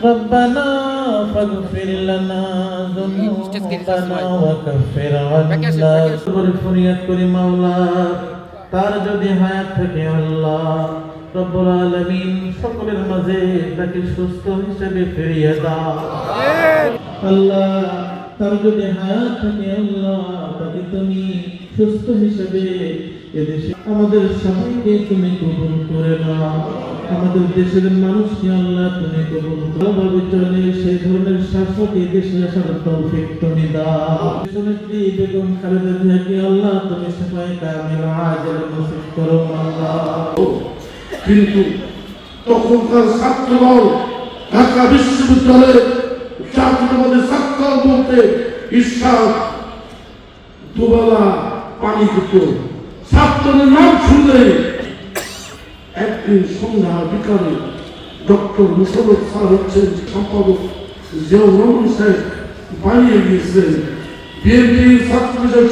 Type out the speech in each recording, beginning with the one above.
ربنا فاغفر لنا ذنوبنا وكفر عنا ফরিয়াদ করি মাওলা তার যদি হায়াত থাকে আল্লাহ রব্বুল আলামিন সকলের মাঝে তাকে সুস্থ হিসেবে ফিরিয়ে দাও আল্লাহ তার যদি হায়াত থাকে আল্লাহ তাকে তুমি সুস্থ হিসেবে এদেশে আমাদের সবাইকে তুমি কবুল করে নাও আমাদের দেশের মানুষকে আল্লাহ তুমি কবুল করো ভাবে চলে সেই ধরনের শাসক এই দেশে আসার তৌফিক তুমি দাও দেশনেত্রী বেগম খালেদা জিয়াকে আল্লাহ তুমি সবাই কামিল আজল নসিব করো আল্লাহ। কিন্তু তখনকার ছাত্রদল ঢাকা বিশ্ববিদ্যালয়ের জাতীয়তাবাদী ছাত্রদল বলতে ইশরাক দুবেলা পানি খেত ছাত্রদের নাম শুনলে একদিন সন্ধ্যা বিকালে ডক্টর মুশাররফ স্যার হচ্ছেন সম্পাদক জিয়াউর রহমান সাহেব বানিয়ে গিয়েছিলেন বিএনপির ছাত্রদের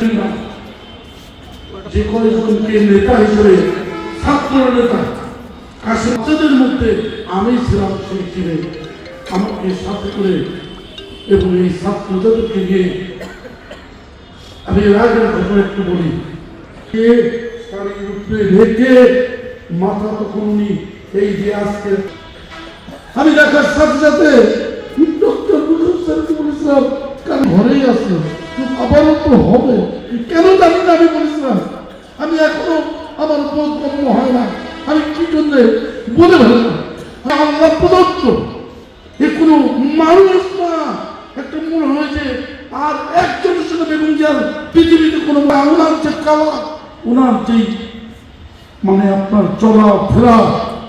যে কয়েকজনকে নেতা হিসেবে ছাত্র নেতা কাশেদের মধ্যে আমি ছিলাম সেই টিমে আমাকে সাথে করে এবং এই ছাত্রদেরকে নিয়ে আমি রাগের ঘটনা একটু বলি রেখে মাথা তখন উনি এই যে আজকে আমি দেখার সাথে সাথে ডক্টর মুশাররফ স্যারকে বলেছিলাম কারণ ঘরেই আসলো আবারও তো হবে কেন জানি না আমি বলেছিলাম আমি এখনো আমার বোধগম্য হয় না আমি কি জন্য বলে ফেললাম আল্লাহ প্রদত্ত এ কোনো মানুষ না একটা মনে হয় যে আর একজনের সাথে বেগুন যার পৃথিবীতে কোনো ওনার যে কালা ওনার যেই মানে আপনার চলা ফেরা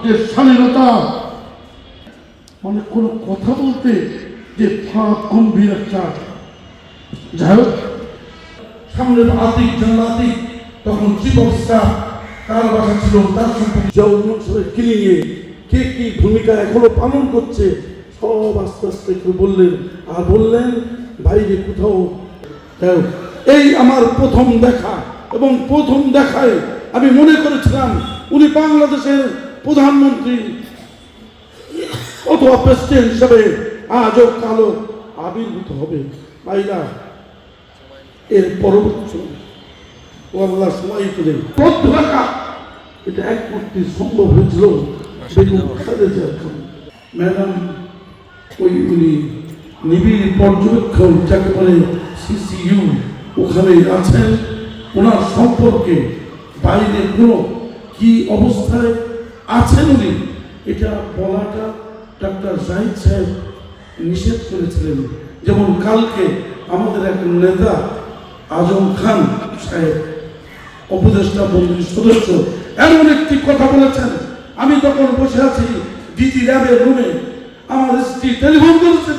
যে স্বাধীনতা মানে কোনো কথা বলতে যে ফাঁক গম্ভীর একটা যাই হোক সামনের আতিক জান্নাতি তখন চিফ অফ স্টাফ কার বাসা ছিল তার সম্পর্কে কি নিয়ে কে কি ভূমিকা এখনো পালন করছে সব আস্তে আস্তে করে বললেন আর বললেন বাইরে কোথাও এই আমার প্রথম দেখা এবং প্রথম দেখায় আমি মনে করেছিলাম উনি বাংলাদেশের প্রধানমন্ত্রী অথবা প্রেসিডেন্ট হিসেবে আজও কালো আবির্ভূত হবে ভাইরা এর পরবর্তী আল্লাহ সময় করে বদ্ধ রাখা এটা এক করতে সম্ভব হয়েছিল ম্যাডাম ওই উনি নিবিড় পর্যবেক্ষণ যাকে বলে সিসিইউ ওখানে আছেন ওনার সম্পর্কে বাইরে কোনো কি অবস্থায় আছেন উনি এটা বলাটা ডাক্তার জাহিদ সাহেব নিষেধ করেছিলেন যেমন কালকে আমাদের এক নেতা আজম খান সাহেব উপদেষ্টা মন্ত্রীর সদস্য এমন একটি কথা বলেছেন আমি তখন বসে আছি ডিজি ল্যাবের রুমে আমার স্ত্রী টেলিফোন করেছে